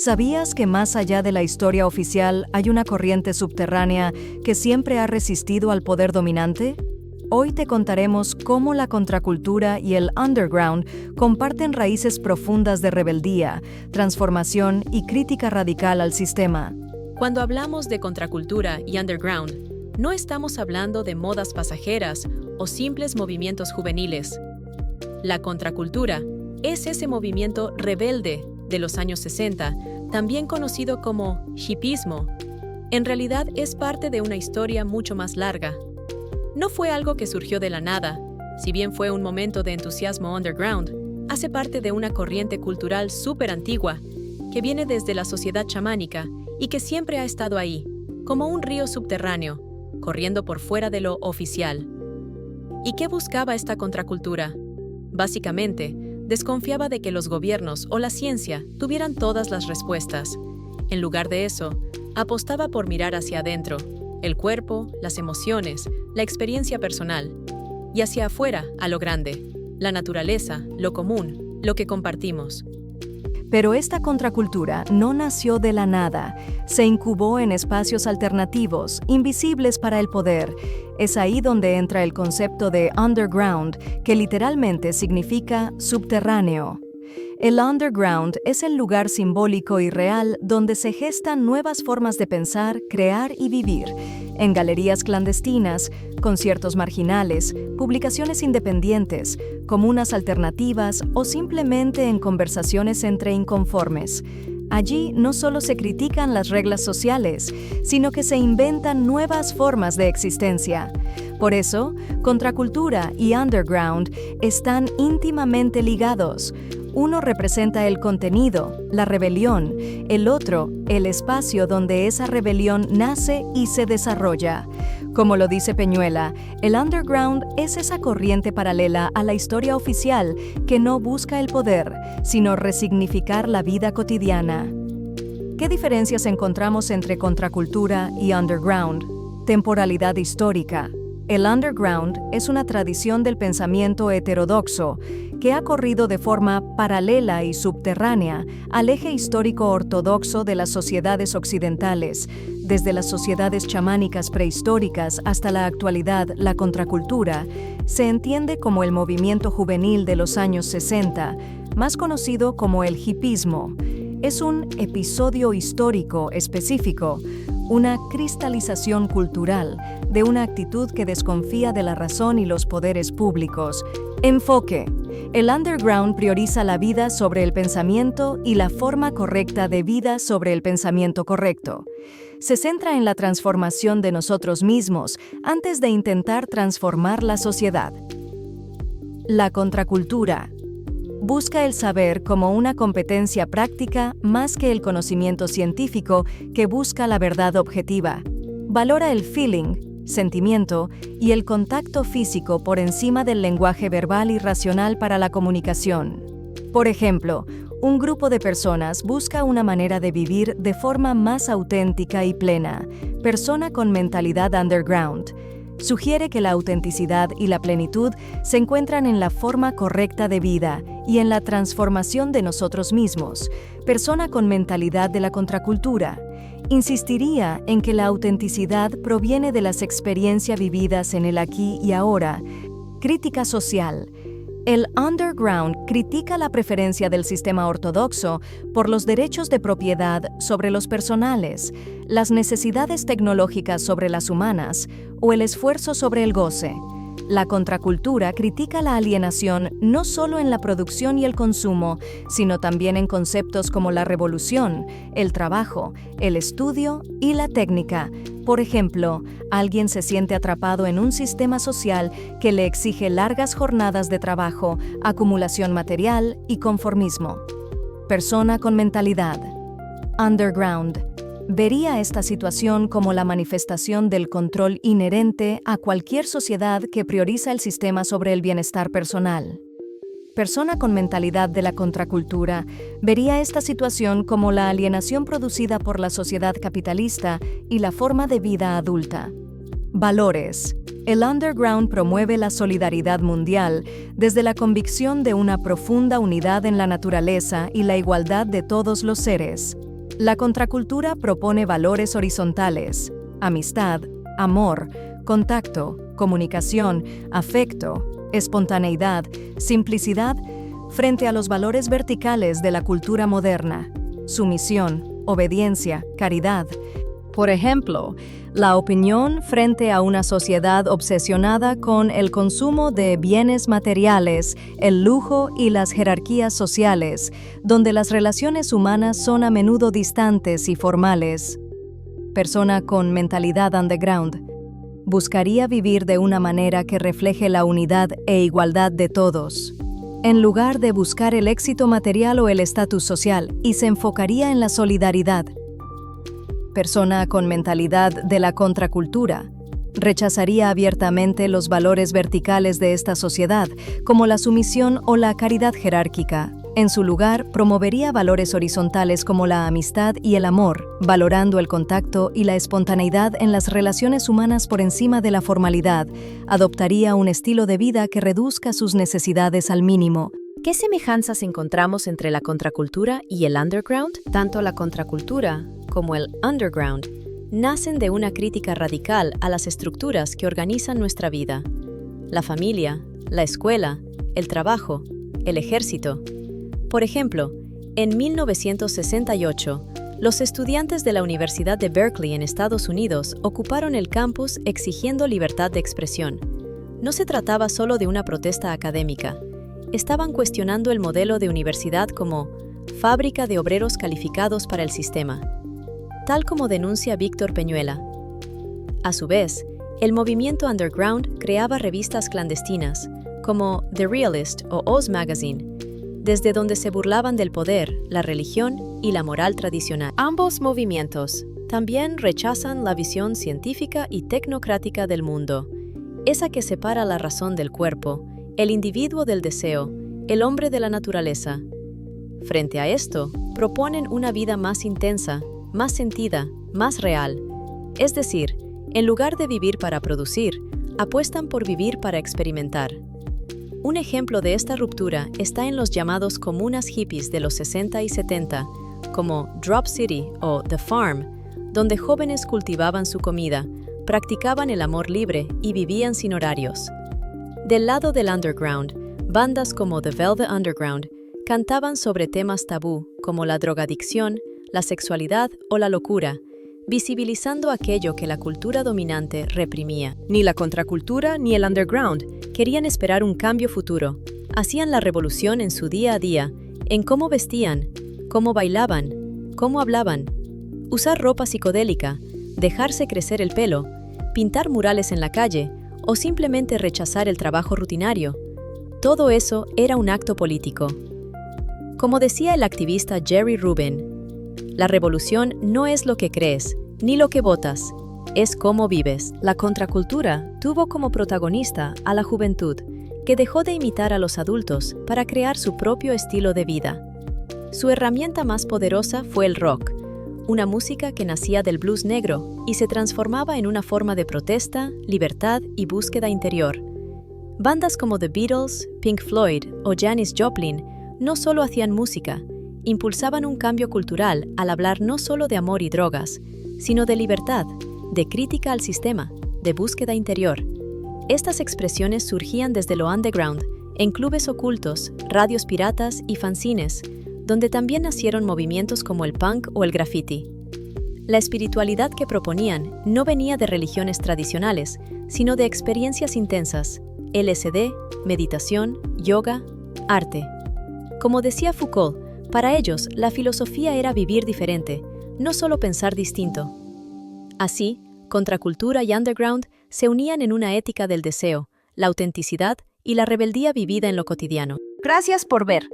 ¿Sabías que más allá de la historia oficial hay una corriente subterránea que siempre ha resistido al poder dominante? Hoy te contaremos cómo la contracultura y el underground comparten raíces profundas de rebeldía, transformación y crítica radical al sistema. Cuando hablamos de contracultura y underground, no estamos hablando de modas pasajeras o simples movimientos juveniles. La contracultura es ese movimiento rebelde de los años 60, también conocido como hippismo. En realidad es parte de una historia mucho más larga. No fue algo que surgió de la nada, si bien fue un momento de entusiasmo underground, hace parte de una corriente cultural súper antigua, que viene desde la sociedad chamánica y que siempre ha estado ahí, como un río subterráneo, corriendo por fuera de lo oficial. ¿Y qué buscaba esta contracultura? Básicamente, desconfiaba de que los gobiernos o la ciencia tuvieran todas las respuestas. En lugar de eso, apostaba por mirar hacia adentro, el cuerpo, las emociones, la experiencia personal, y hacia afuera, a lo grande, la naturaleza, lo común, lo que compartimos. Pero esta contracultura no nació de la nada, se incubó en espacios alternativos, invisibles para el poder. Es ahí donde entra el concepto de underground, que literalmente significa subterráneo. El underground es el lugar simbólico y real donde se gestan nuevas formas de pensar, crear y vivir. En galerías clandestinas, conciertos marginales, publicaciones independientes, comunas alternativas o simplemente en conversaciones entre inconformes. Allí no solo se critican las reglas sociales, sino que se inventan nuevas formas de existencia. Por eso, contracultura y underground están íntimamente ligados. Uno representa el contenido, la rebelión, el otro, el espacio donde esa rebelión nace y se desarrolla. Como lo dice Peñuela, el underground es esa corriente paralela a la historia oficial que no busca el poder, sino resignificar la vida cotidiana. ¿Qué diferencias encontramos entre contracultura y underground? Temporalidad histórica. El underground es una tradición del pensamiento heterodoxo que ha corrido de forma paralela y subterránea al eje histórico ortodoxo de las sociedades occidentales. Desde las sociedades chamánicas prehistóricas hasta la actualidad, la contracultura se entiende como el movimiento juvenil de los años 60, más conocido como el hippismo. Es un episodio histórico específico, una cristalización cultural de una actitud que desconfía de la razón y los poderes públicos. Enfoque. El underground prioriza la vida sobre el pensamiento y la forma correcta de vida sobre el pensamiento correcto. Se centra en la transformación de nosotros mismos antes de intentar transformar la sociedad. La contracultura. Busca el saber como una competencia práctica más que el conocimiento científico que busca la verdad objetiva. Valora el feeling, sentimiento y el contacto físico por encima del lenguaje verbal y racional para la comunicación. Por ejemplo, un grupo de personas busca una manera de vivir de forma más auténtica y plena. Persona con mentalidad underground. Sugiere que la autenticidad y la plenitud se encuentran en la forma correcta de vida y en la transformación de nosotros mismos. Persona con mentalidad de la contracultura. Insistiría en que la autenticidad proviene de las experiencias vividas en el aquí y ahora. Crítica social. El underground critica la preferencia del sistema ortodoxo por los derechos de propiedad sobre los personales, las necesidades tecnológicas sobre las humanas o el esfuerzo sobre el goce. La contracultura critica la alienación no solo en la producción y el consumo, sino también en conceptos como la revolución, el trabajo, el estudio y la técnica. Por ejemplo, alguien se siente atrapado en un sistema social que le exige largas jornadas de trabajo, acumulación material y conformismo. Persona con mentalidad. Underground. Vería esta situación como la manifestación del control inherente a cualquier sociedad que prioriza el sistema sobre el bienestar personal. Persona con mentalidad de la contracultura vería esta situación como la alienación producida por la sociedad capitalista y la forma de vida adulta. Valores. El underground promueve la solidaridad mundial desde la convicción de una profunda unidad en la naturaleza y la igualdad de todos los seres. La contracultura propone valores horizontales: amistad, amor, contacto, comunicación, afecto, espontaneidad, simplicidad, frente a los valores verticales de la cultura moderna: sumisión, obediencia, caridad. Por ejemplo, la opinión frente a una sociedad obsesionada con el consumo de bienes materiales, el lujo y las jerarquías sociales, donde las relaciones humanas son a menudo distantes y formales. Persona con mentalidad underground buscaría vivir de una manera que refleje la unidad e igualdad de todos, en lugar de buscar el éxito material o el estatus social, y se enfocaría en la solidaridad. Persona con mentalidad de la contracultura rechazaría abiertamente los valores verticales de esta sociedad, como la sumisión o la caridad jerárquica. En su lugar, promovería valores horizontales como la amistad y el amor, valorando el contacto y la espontaneidad en las relaciones humanas por encima de la formalidad. Adoptaría un estilo de vida que reduzca sus necesidades al mínimo. ¿Qué semejanzas encontramos entre la contracultura y el underground? Tanto la contracultura como el underground nacen de una crítica radical a las estructuras que organizan nuestra vida: la familia, la escuela, el trabajo, el ejército. Por ejemplo, en 1968, los estudiantes de la Universidad de Berkeley en Estados Unidos ocuparon el campus exigiendo libertad de expresión. No se trataba solo de una protesta académica. Estaban cuestionando el modelo de universidad como fábrica de obreros calificados para el sistema, tal como denuncia Víctor Peñuela. A su vez, el movimiento underground creaba revistas clandestinas, como The Realist o Oz Magazine, desde donde se burlaban del poder, la religión y la moral tradicional. Ambos movimientos también rechazan la visión científica y tecnocrática del mundo, esa que separa la razón del cuerpo, el individuo del deseo, el hombre de la naturaleza. Frente a esto, proponen una vida más intensa, más sentida, más real. Es decir, en lugar de vivir para producir, apuestan por vivir para experimentar. Un ejemplo de esta ruptura está en los llamados comunas hippies de los 60 y 70, como Drop City o The Farm, donde jóvenes cultivaban su comida, practicaban el amor libre y vivían sin horarios. Del lado del underground, bandas como The Velvet Underground cantaban sobre temas tabú como la drogadicción, la sexualidad o la locura, visibilizando aquello que la cultura dominante reprimía. Ni la contracultura ni el underground querían esperar un cambio futuro. Hacían la revolución en su día a día, en cómo vestían, cómo bailaban, cómo hablaban. Usar ropa psicodélica, dejarse crecer el pelo, pintar murales en la calle o simplemente rechazar el trabajo rutinario. Todo eso era un acto político. Como decía el activista Jerry Rubin, la revolución no es lo que crees, ni lo que votas, es cómo vives. La contracultura tuvo como protagonista a la juventud, que dejó de imitar a los adultos para crear su propio estilo de vida. Su herramienta más poderosa fue el rock, una música que nacía del blues negro y se transformaba en una forma de protesta, libertad y búsqueda interior. Bandas como The Beatles, Pink Floyd o Janis Joplin no solo hacían música, impulsaban un cambio cultural al hablar no solo de amor y drogas, sino de libertad, de crítica al sistema, de búsqueda interior. Estas expresiones surgían desde lo underground, en clubes ocultos, radios piratas y fanzines, donde también nacieron movimientos como el punk o el graffiti. La espiritualidad que proponían no venía de religiones tradicionales, sino de experiencias intensas: LSD, meditación, yoga, arte. Como decía Foucault, para ellos la filosofía era vivir diferente, no solo pensar distinto. Así, contracultura y underground se unían en una ética del deseo, la autenticidad y la rebeldía vivida en lo cotidiano. Gracias por ver.